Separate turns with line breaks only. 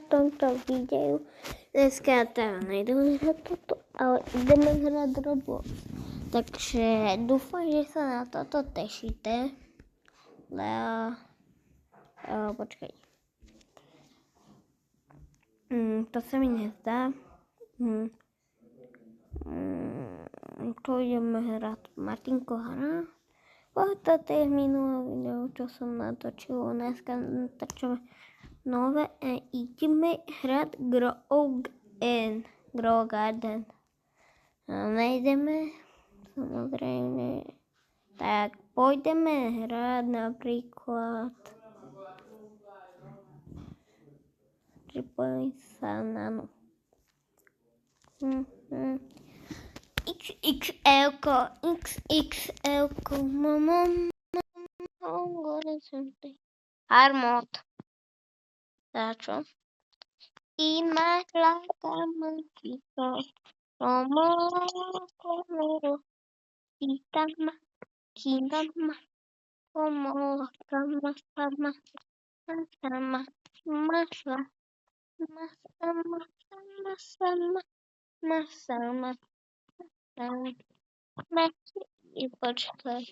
tom videu. Dneska teda nejdeme hrať toto, ale ideme hrať Roblox. Takže dúfam, že sa na toto tešíte. Počkaj. To sa mi nezdá. To ideme hrať Martinko hra. Toto je minulé video, čo som natočil. Dneska natočíme nové a ideme hrať Grow Garden. Nejdeme, samozrejme. Tak pôjdeme hrať napríklad. Pripojím sa na no. XXL-ko, mamam, Armod. Začo? Ima lákama číslo, komoro, itama, kinama, komoro, kama, sama, masama, masa, masama, sama, masama, masama. И почекай.